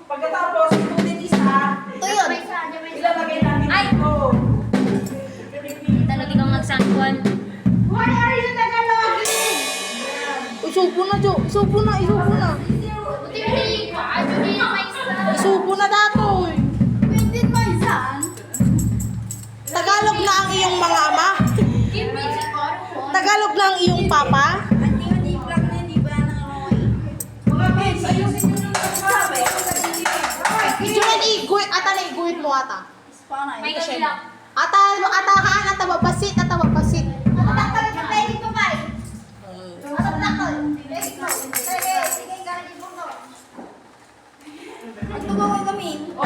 Pagkatapos, tutin isa. Ito yun. Ilalagay natin dito. Talaga kang magsangkuan. Why are you Tagaloging? Isupo na, Jo. Isupo na, isupo na. Isupo na dato. Pwede mo isan? Tagalog na ang iyong mga ama. Tagalog na ang iyong papa. Mga kids, ayusin nyo nung nagsabi. Diyan iguit, ata na iguit mo ata. May kabila. Ata haan, ata babasit, ata babasit. Ito ba kami? O,